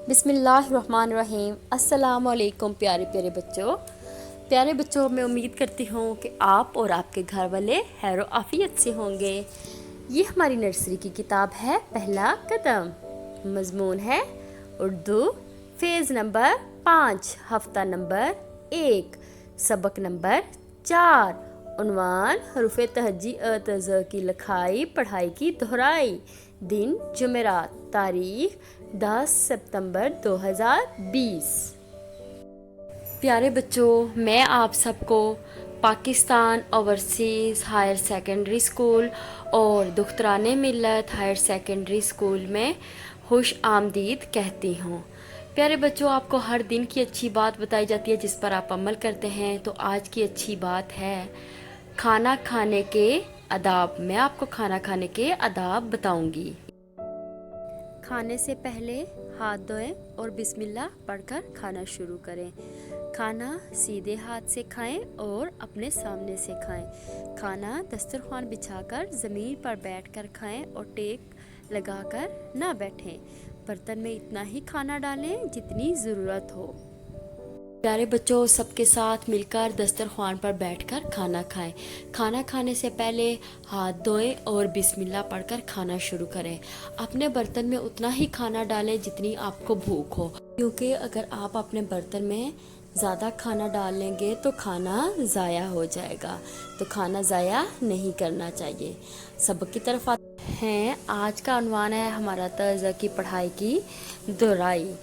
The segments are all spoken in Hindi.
बिस्मिल्लाहिर्रहमानिर्रहीम। अस्सलाम वालेकुम प्यारे बच्चों, मैं उम्मीद करती हूँ कि आप और आपके घर वाले खैर आफियत से होंगे। ये हमारी नर्सरी की किताब है पहला कदम। मज़मून है उर्दू, फेज़ नंबर 5, हफ्ता नंबर 1, सबक नंबर 4। उन्वान हरूफ तहजी अ की लिखाई पढ़ाई की दोहराई। दिन जुमेरात, तारीख 10 सितंबर 2020। प्यारे बच्चों, मैं आप सबको Pakistan overseas higher secondary school और Dukhtaran Millat higher secondary school में खुश आमदीद कहती हूँ। प्यारे बच्चों, आपको हर दिन की अच्छी बात बताई जाती है जिस पर आप अमल करते हैं। तो आज की अच्छी बात है खाना खाने के आदाब। मैं आपको खाना खाने के आदाब बताऊंगी। खाने से पहले हाथ धोएं और बिस्मिल्लाह पढ़कर खाना शुरू करें। खाना सीधे हाथ से खाएं और अपने सामने से खाएं। खाना दस्तरखान बिछाकर ज़मीन पर बैठकर खाएं और टेक लगाकर ना बैठें। बर्तन में इतना ही खाना डालें जितनी ज़रूरत हो। प्यारे बच्चों, सबके साथ मिलकर दस्तरखान पर बैठकर खाना खाएं। खाना खाने से पहले हाथ धोएं और बिस्मिल्लाह पढ़कर खाना शुरू करें। अपने बर्तन में उतना ही खाना डालें जितनी आपको भूख हो, क्योंकि अगर आप अपने बर्तन में ज़्यादा खाना डाल लेंगे तो खाना ज़ाया हो जाएगा। तो खाना ज़ाया नहीं करना चाहिए। सबक की तरफ आते हैं। आज का उन्वान है हमारा तर्ज़ की पढ़ाई की दोहराई।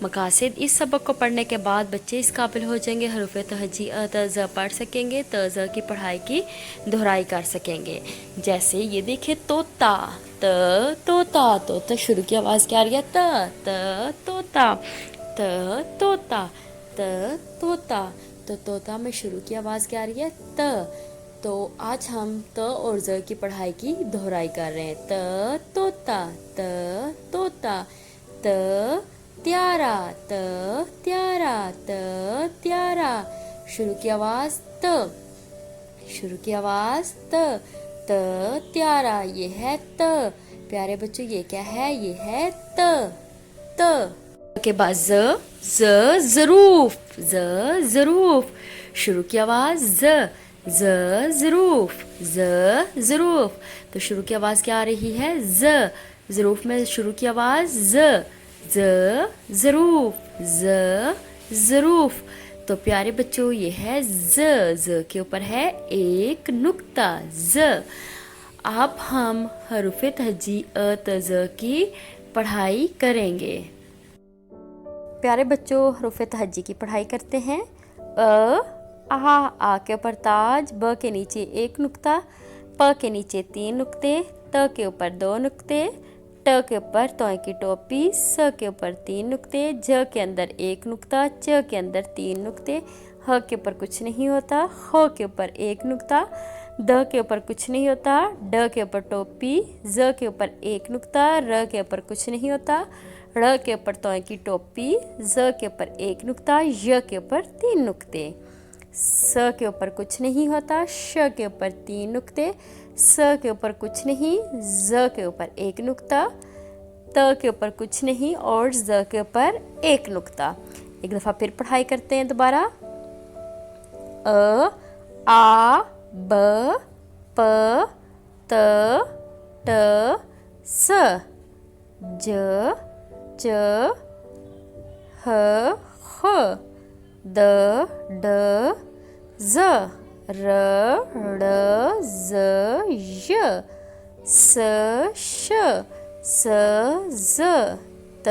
मकासद, इस सबक को पढ़ने के बाद बच्चे इस काबिल हो जाएंगे हरूफ तहजी तर्ज पढ़ सकेंगे, तर्ज की पढ़ाई की दोहराई कर सकेंगे। जैसे ये देखे तोता, तोता तोता शुरू की आवाज़ क्या आ रही है? तोता, तोता, तोता। तो तोता में शुरू की आवाज़ क्या आ रही है? तो आज हम त और ज की पढ़ाई की दोहराई कर रहे हैं। तोता, तोता, त्यारा, त्यारा, त्यारा। शुरू की आवाज त, शुरू की आवाज त त्यारा। ये है त। प्यारे बच्चों, ये क्या है? ये है त के बाद ज़रूफ, ज़रूफ। शुरू की आवाज ज़रूफ, ज़रूफ। तो शुरू की आवाज क्या आ रही है? ज़रूफ में शुरू की आवाज ज़रूफ, ज़रूफ। तो प्यारे बच्चों, ये है ज के ऊपर है एक नुक्ता, ज। अब हम हरूफ तहजी ज की पढ़ाई करेंगे। प्यारे बच्चों, हरूफ तहजी की पढ़ाई करते हैं। आ के ऊपर ताज, ब के नीचे एक नुक्ता, प के नीचे 3 नुक्ते, त के ऊपर 2 नुक्ते, ट के ऊपर तोय की टोपी, स के ऊपर 3 नुक्ते, ज के अंदर 1 नुक्ता, च के अंदर 3 नुक्ते, ह के ऊपर कुछ नहीं होता, ख के ऊपर 1 नुक्ता, द के ऊपर कुछ नहीं होता, ड के ऊपर टोपी, ज के ऊपर 1 नुक्ता, र के ऊपर कुछ नहीं होता, ड़ के ऊपर तोय की टोपी, ज के ऊपर 1 नुक्ता, य के ऊपर 3 नुक्ते, स के ऊपर कुछ नहीं होता, श के ऊपर 3 नुक्ते, स के ऊपर कुछ नहीं, ज के ऊपर 1 नुक्ता, त के ऊपर कुछ नहीं और ज के ऊपर 1 नुक्ता। एक दफ़ा फिर पढ़ाई करते हैं दोबारा। आ, ब, प, त, ट, स, ज, च, ह, ख, द, ड, ज, र, ड़, ज, य, स, श, स, ज, त,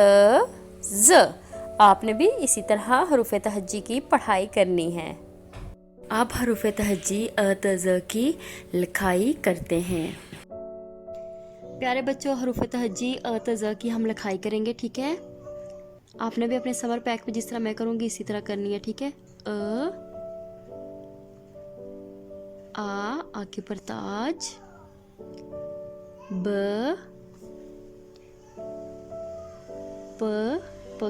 ज। आपने भी इसी तरह हरूफ तहज्जी की पढ़ाई करनी है। अब हरूफ तहज्जी त ज की लिखाई करते हैं। प्यारे बच्चों, हरूफ तहज्जी त ज की हम लिखाई करेंगे, ठीक है? आपने भी अपने सबर पैक में जिस तरह मैं करूँगी इसी तरह करनी है, ठीक है? आ के ऊपर ताज, ब, प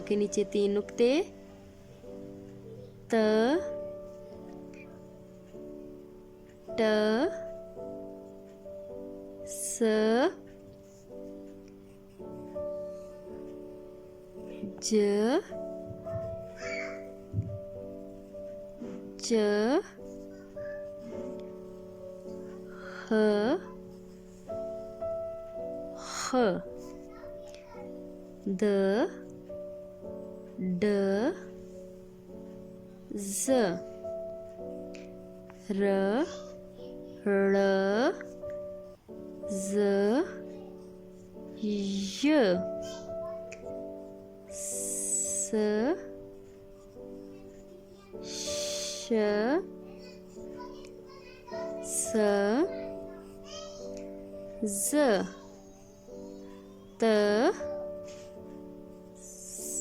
के नीचे 3 नुक्ते, त, ट, स, ज च ह ह द ड ज़ र ळ ज़ य स श स ज़ त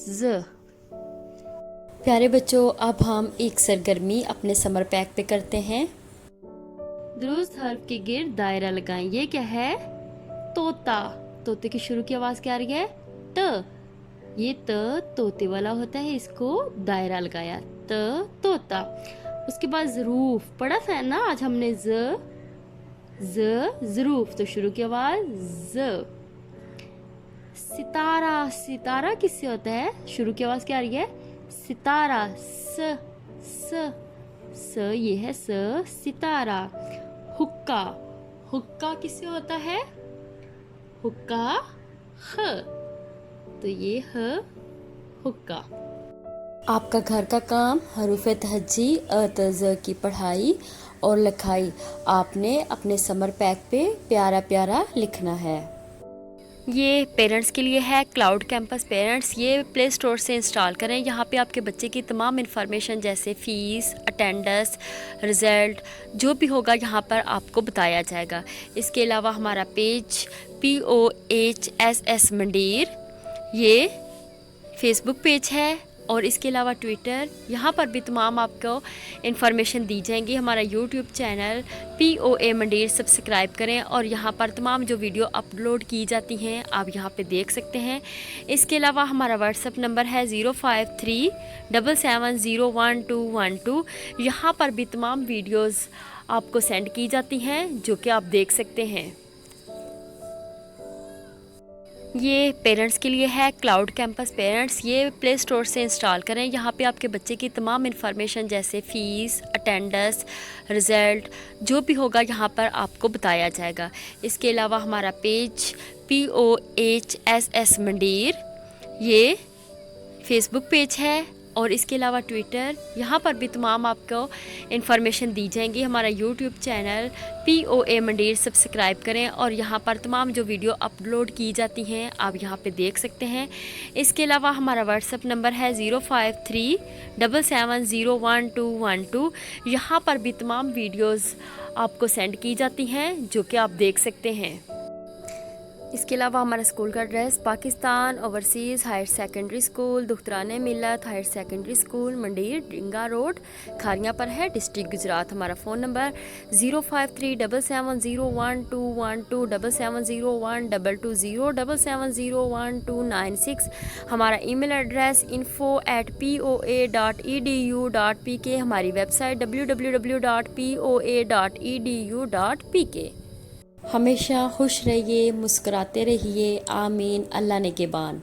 ज़। प्यारे बच्चों, अब हम एक सरगर्मी अपने समर पैक पे करते हैं। दुरुस्त हर्फ के गिर्द दायरा लगाएं। ये क्या है? तोता। तोते की शुरू की आवाज क्या आ रही है? त। ये त तोते वाला होता है, इसको दायरा लगाया, त तोता। उसके बाद ज़रूफ पढ़ा था ना आज हमने, ज़रूफ, तो शुरू की आवाज ज। सितारा। सितारा किससे होता है? शुरू की आवाज क्या आ रही है? सितारा, स स, ये है स, सितारा। हुक्का। हुक्का किससे होता है? हुक्का, ह, तो ये ह, हुक्का। आपका घर का काम हरूफ तहज्जी अ त ज़ की पढ़ाई और लिखाई आपने अपने समर पैक पे प्यारा प्यारा लिखना है। ये पेरेंट्स के लिए है, क्लाउड कैंपस पेरेंट्स। ये प्ले स्टोर से इंस्टॉल करें। यहाँ पे आपके बच्चे की तमाम इन्फॉर्मेशन जैसे फ़ीस, अटेंडेंस, रिज़ल्ट जो भी होगा यहाँ पर आपको बताया जाएगा। इसके अलावा हमारा पेज POHSS मंडीर, ये फेसबुक पेज है, और इसके अलावा ट्विटर, यहाँ पर भी तमाम आपको इन्फॉर्मेशन दी जाएंगी। हमारा यूट्यूब चैनल POA मंडीर सब्सक्राइब करें, और यहाँ पर तमाम जो वीडियो अपलोड की जाती हैं आप यहाँ पे देख सकते हैं। इसके अलावा हमारा व्हाट्सएप नंबर है 0537701212। यहाँ पर भी तमाम वीडियोज़ आपको सेंड की जाती हैं जो कि आप देख सकते हैं। ये पेरेंट्स के लिए है, क्लाउड कैंपस पेरेंट्स। ये प्ले स्टोर से इंस्टॉल करें। यहाँ पे आपके बच्चे की तमाम इन्फॉर्मेशन जैसे फ़ीस, अटेंडेंस, रिज़ल्ट जो भी होगा यहाँ पर आपको बताया जाएगा। इसके अलावा हमारा पेज POHSS मंडीर, ये फेसबुक पेज है, और इसके अलावा ट्विटर, यहाँ पर भी तमाम आपको इन्फॉर्मेशन दी जाएंगी। हमारा यूट्यूब चैनल POA मंडीर सब्सक्राइब करें, और यहाँ पर तमाम जो वीडियो अपलोड की जाती हैं आप यहाँ पे देख सकते हैं। इसके अलावा हमारा व्हाट्सएप नंबर है 0537701212। यहाँ पर भी तमाम वीडियोज़ आपको सेंड की जाती हैं जो कि आप देख सकते हैं। इसके अलावा हमारा स्कूल का address Pakistan overseas higher secondary school, Dukhtaran Millat higher secondary school, मंडीर, डिंगा रोड, खारियाँ पर है, डिस्ट्रिक्ट गुजरात। हमारा फ़ोन नंबर 0537701212, 77012220, 77011296। हमारा ईमेल एड्रेस info@poa.edu.pk। हमारी वेबसाइट www.poa.edu.pk। हमेशा खुश रहिए, मुस्कुराते रहिए। आमीन। अल्लाह ने के बान।